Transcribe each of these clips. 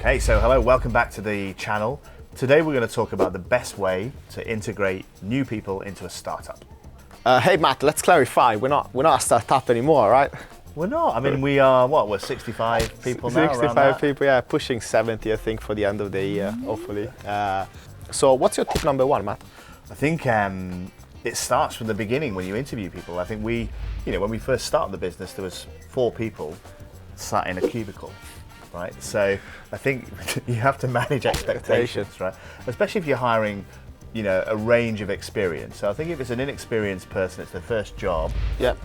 Okay, so hello, welcome back to the channel. Today we're going to talk about the best way to integrate new people into a startup. Hey Matt, let's clarify. We're not a startup anymore, right? We're not. I mean, we are, what, we're 65 people now? 65 people, yeah, pushing 70, I think, for the end of the year, hopefully. So what's your tip number one, Matt? I think it starts from the beginning when you interview people. I think when we first started the business, there was 4 people sat in a cubicle, right? So I think you have to manage expectations, right? Especially if you're hiring, a range of experience. So I think if it's an inexperienced person, it's their first job,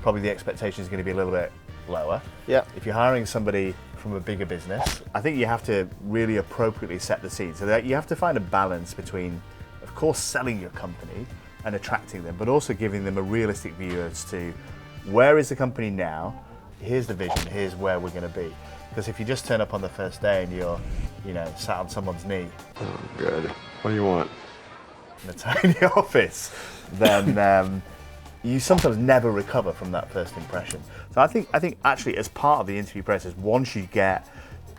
probably the expectation is going to be a little bit lower. Yeah. If you're hiring somebody from a bigger business, I think you have to really appropriately set the scene. So that you have to find a balance between, of course, selling your company and attracting them, but also giving them a realistic view as to where is the company now, here's the vision, here's where we're going to be. Because if you just turn up on the first day and you're, sat on someone's knee. Oh, good. What do you want? In a tiny office, then you sometimes never recover from that first impression. So I think actually as part of the interview process, once you get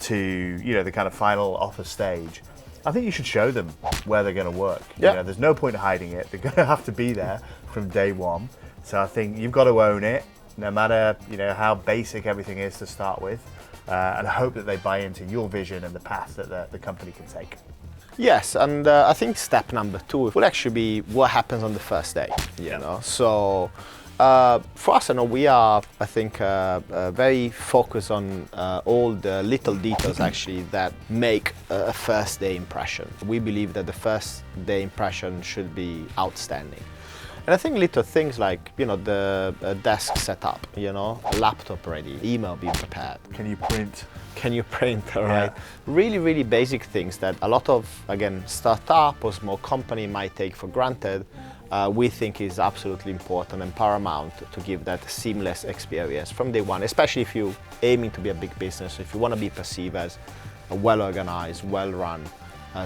to the kind of final offer stage, I think you should show them where they're going to work. There's no point hiding it. They're going to have to be there from day one. So I think you've got to own it, no matter how basic everything is to start with, and hope that they buy into your vision and the path that the company can take. Yes, and I think step number 2 will actually be what happens on the first day. So for us, we are, I think, very focused on all the little details actually that make a first day impression. We believe that the first day impression should be outstanding. And I think little things like, the desk setup, a laptop ready, email being prepared. Can you print? Can you print, all right? Really, really basic things that a lot of, again, startup or small company might take for granted, we think is absolutely important and paramount to give that seamless experience from day one, especially if you're aiming to be a big business, if you want to be perceived as a well-organized, well-run,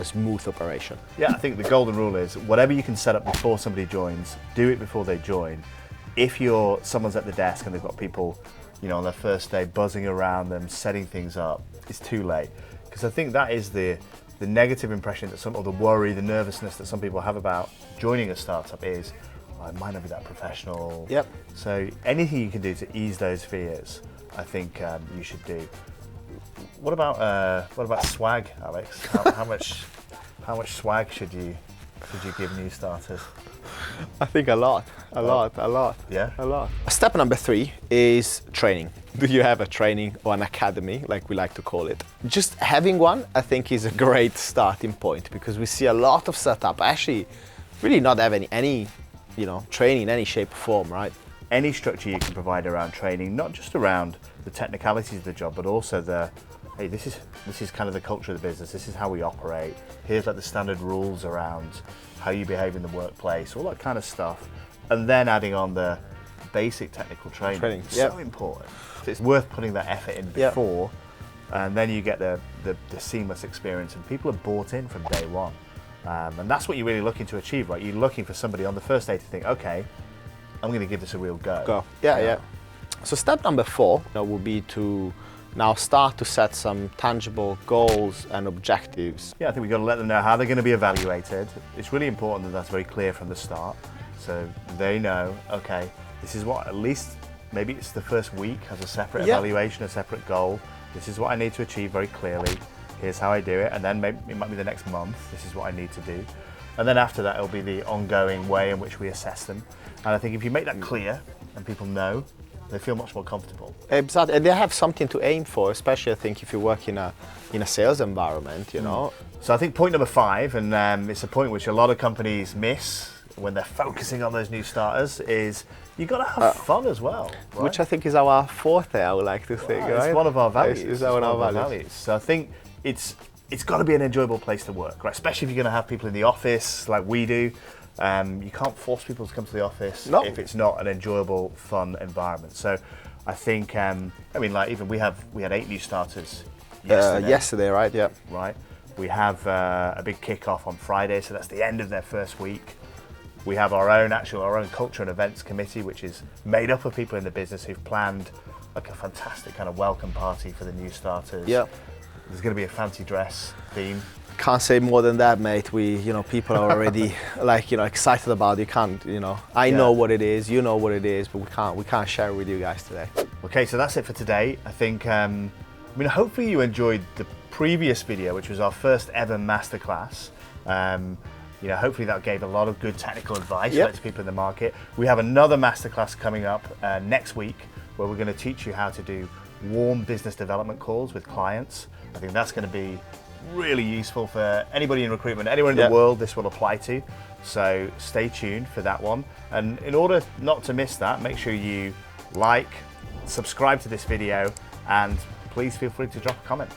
smooth operation. Yeah, I think the golden rule is whatever you can set up before somebody joins, do it before they join. If someone's at the desk and they've got people, on their first day buzzing around them, setting things up, it's too late. Because I think that is the negative impression or the worry, the nervousness that some people have about joining a startup is, it might not be that professional. Yep. So anything you can do to ease those fears, I think you should do. What about swag, Alex? How much swag should you give new starters? I think a lot. Yeah? A lot. Step number 3 is training. Do you have a training or an academy, like we like to call it? Just having one, I think, is a great starting point because we see a lot of startups actually really not have any training in any shape or form, right? Any structure you can provide around training, not just around the technicalities of the job, but also hey, this is kind of the culture of the business. This is how we operate. Here's like the standard rules around how you behave in the workplace, all that kind of stuff. And then adding on the basic technical training. So important. It's worth putting that effort in before, and then you get the seamless experience, and people are bought in from day one. And that's what you're really looking to achieve, right? You're looking for somebody on the first day to think, okay, I'm going to give this a real go. Yeah. So step number 4 will be to now start to set some tangible goals and objectives. Yeah, I think we've got to let them know how they're going to be evaluated. It's really important that that's very clear from the start. So they know, okay, this is what, at least maybe it's the first week has a separate evaluation, a separate goal. This is what I need to achieve very clearly. Here's how I do it. And then maybe it might be the next month. This is what I need to do. And then after that, it'll be the ongoing way in which we assess them. And I think if you make that clear and people know, they feel much more comfortable. Exactly, and they have something to aim for, especially I think if you work in a sales environment, So I think point number 5, and it's a point which a lot of companies miss when they're focusing on those new starters, is you got to have fun as well. Right? Which I think is our forte, I would like to think. Right? It's one of our values. It's one of our values. So I think it's got to be an enjoyable place to work, right? Especially if you're going to have people in the office like we do. You can't force people to come to the office if it's not an enjoyable, fun environment. So I think, even we had 8 new starters yesterday, right? Yeah. Right. We have a big kickoff on Friday, so that's the end of their first week. We have our own culture and events committee, which is made up of people in the business who've planned like a fantastic kind of welcome party for the new starters. Yeah. There's going to be a fancy dress theme. Can't say more than that, mate. People are already excited about it. You can't, I know what it is, you know what it is, but we can't share it with you guys today. Okay, so that's it for today. I think, hopefully you enjoyed the previous video, which was our first ever masterclass. Hopefully that gave a lot of good technical advice to people in the market. We have another masterclass coming up next week where we're going to teach you how to do warm business development calls with clients. I think that's going to be really useful for anybody in recruitment, anyone in the world this will apply to. So stay tuned for that one. And in order not to miss that, make sure you like, subscribe to this video, and please feel free to drop a comment.